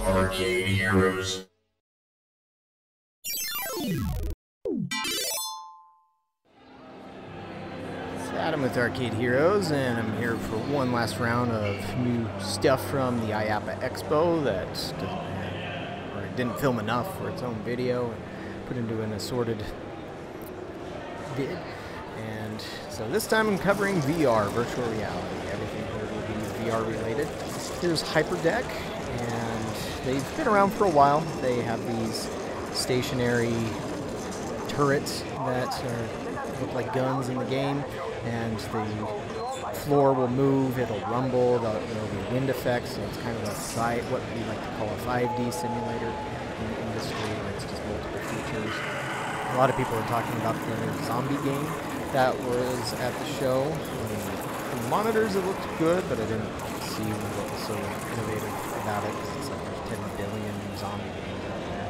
Arcade Heroes. It's Adam with Arcade Heroes, and I'm here for one last round of new stuff from the IAAPA Expo that didn't film enough for its own video and put into an assorted vid. And so this time I'm covering VR, virtual reality. Everything here will be VR related. Here's Hyperdeck, and they've been around for a while. They have these stationary turrets that look like guns in the game, and the floor will move, it'll rumble, there'll be wind effects, so it's kind of what we like to call a 5D simulator in the industry. It's just multiple features. A lot of people are talking about the zombie game that was at the show. From the monitors it looked good, but I didn't see what was so innovative about it. It's like there's 10 billion zombie games out there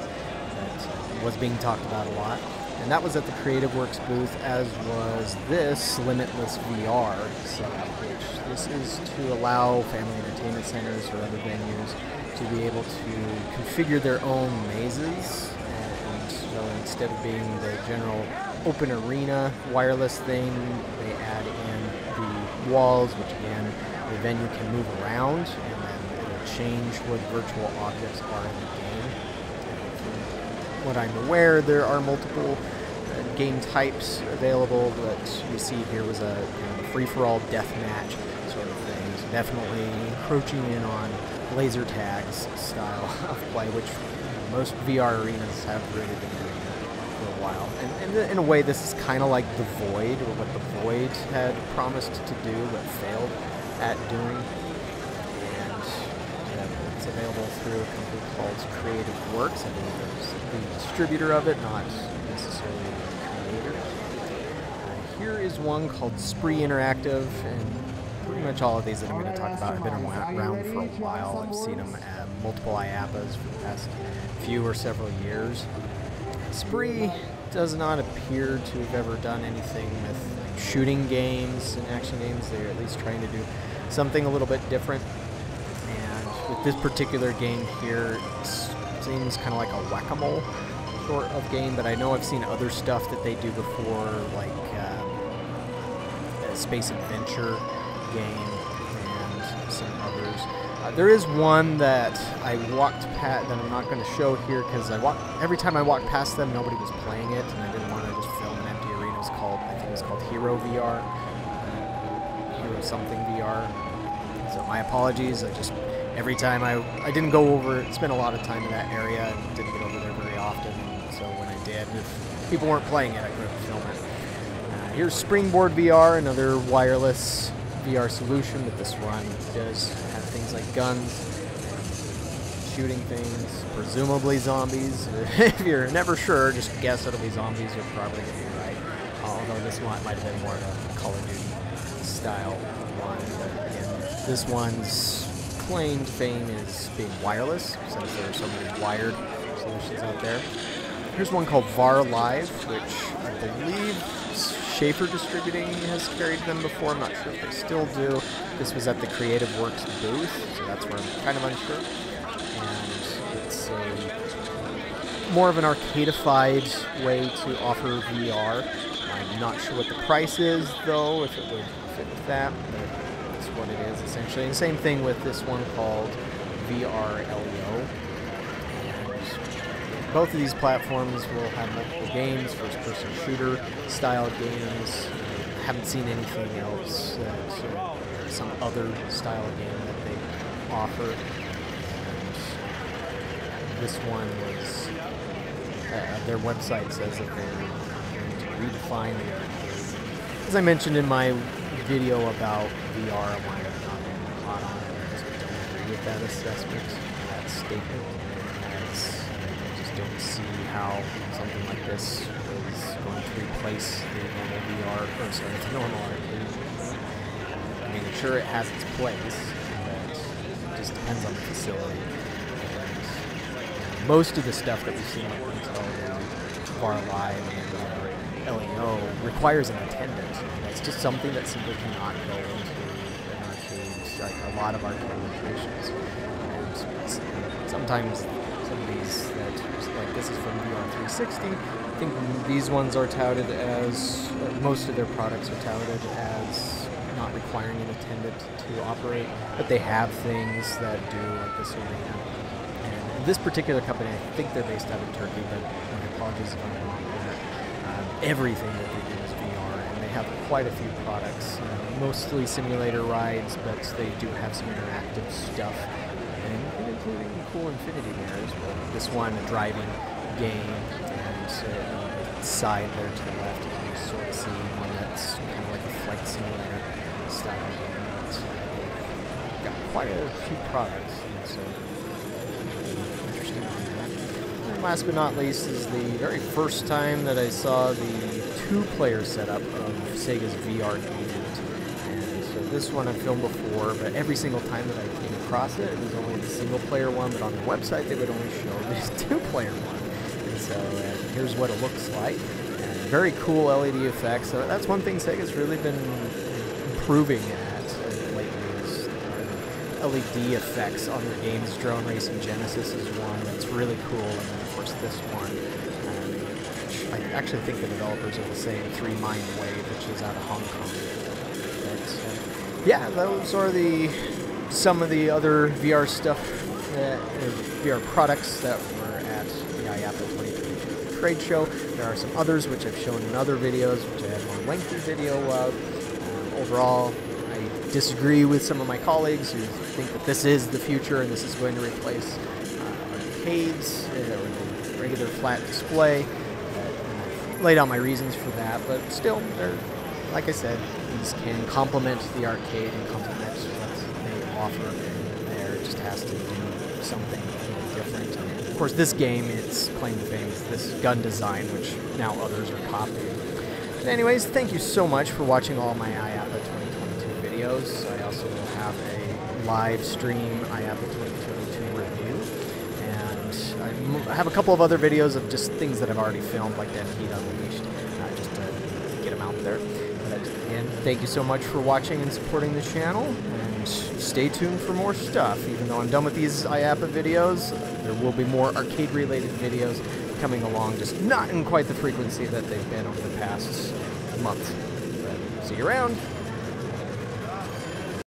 that was being talked about a lot. And that was at the Creative Works booth, as was this Limitless VR setup, which this is to allow family entertainment centers or other venues to be able to configure their own mazes. And so instead of being the general open arena wireless thing, they add in the walls, which again, the venue can move around, and then it'll change what virtual objects are in the game. What I'm aware, there are multiple game types available. That you see here was a free-for-all deathmatch sort of thing. So definitely encroaching in on laser tags style of play, which most VR arenas have really been doing for a while. And in a way, this is kind of like the Void, or what the Void had promised to do but failed at doing. It's available through a company called Creative Works. I believe there's the distributor of it, not necessarily the creator. Here is one called Spree Interactive, and pretty much all of these that I'm going to talk about have been around for a while. I've seen them at multiple IAAPAs for the past few or several years. Spree does not appear to have ever done anything with shooting games and action games. They're at least trying to do something a little bit different. With this particular game here, it seems kind of like a whack-a-mole sort of game, but I know I've seen other stuff that they do before, like a space adventure game and some others. There is one that I walked past that I'm not going to show here because every time I walked past them, nobody was playing it, and I didn't want to just film an empty arena. I think it was called Hero VR, Hero something VR. So my apologies. Every time I didn't go over, spent a lot of time in that area and didn't get over there very often. So when I did, if people weren't playing it, I couldn't film it. Here's Springboard VR, another wireless VR solution, but this one does have things like guns, shooting things, presumably zombies. If you're never sure, just guess it'll be zombies. You're probably going to be right. Although this one might have been more of a Call of Duty style one. But again, this one's claimed fame is being wireless, since there are so many wired solutions out there. Here's one called VAR Live, which I believe Schaefer Distributing has carried them before. I'm not sure if they still do. This was at the Creative Works booth, so that's where I'm kind of unsure. And it's a more of an arcadified way to offer VR. I'm not sure what the price is, though, if it would fit with that. But what it is essentially. And same thing with this one called VR LEO. And both of these platforms will have multiple games, first-person shooter style games. I haven't seen anything else that some other style game that they offer. And this one was their website says that they're going to redefine the arcade. As I mentioned in my video about VR, I wanted to comment hot on it. I just don't agree with that assessment, that statement. I just don't see how something like this is going to replace the normal VR, or sorry, the normal arcade. I mean, sure, it has its place, but it just depends on the facility. And most of the stuff that we've seen on Intel, VR Live, and LEO requires an attendant. It's just something that simply cannot go into an arcade like a lot of arcade locations. And sometimes some of these like this is from VR360. I think these ones are touted as, most of their products are touted as not requiring an attendant to operate, but they have things that do, like this arena. And this particular company, I think they're based out of Turkey, but my apologies if I'm wrong there. Everything that they do is VR, and they have quite a few products, mostly simulator rides, but they do have some interactive stuff, and including cool infinity mirrors. But this one, a driving game, and side there to the left, you can sort of see one that's kind of like a flight simulator style game. It's got quite a few products, and so interesting on that. And last but not least is the very first time that I saw the two-player setup of Sega's VR game. And so this one I've filmed before, but every single time that I came across it, it was only the single-player one, but on the website they would only show this two-player one. And so here's what it looks like. And very cool LED effects. So that's one thing Sega's really been improving at lately, is LED effects on their games. Drone Racing Genesis is one that's really cool, and then of course this one. Which I actually think the developers are the same, 3 Mind Wave, which is out of Hong Kong. But yeah, those are some of the other VR stuff, VR products that were at the IAAPA 2022 trade show. There are some others which I've shown in other videos, which I have a more lengthy video of. Overall, I disagree with some of my colleagues who think that this is the future and this is going to replace arcades or the regular flat display. I've laid out my reasons for that, but still, like I said, these can complement the arcade and complement what they offer there. It just has to do something different. And of course, this game, its claim to fame is this gun design, which now others are copying. But anyways, thank you so much for watching all my IAAPA 2022 videos. I also will have a live stream IAAPA 2022 review. And I have a couple of other videos of just things that I've already filmed, like that Heat Unleashed, just to get them out there. But again, thank you so much for watching and supporting the channel, and stay tuned for more stuff. Even though I'm done with these IAAPA videos, there will be more arcade-related videos coming along, just not in quite the frequency that they've been over the past month. But see you around!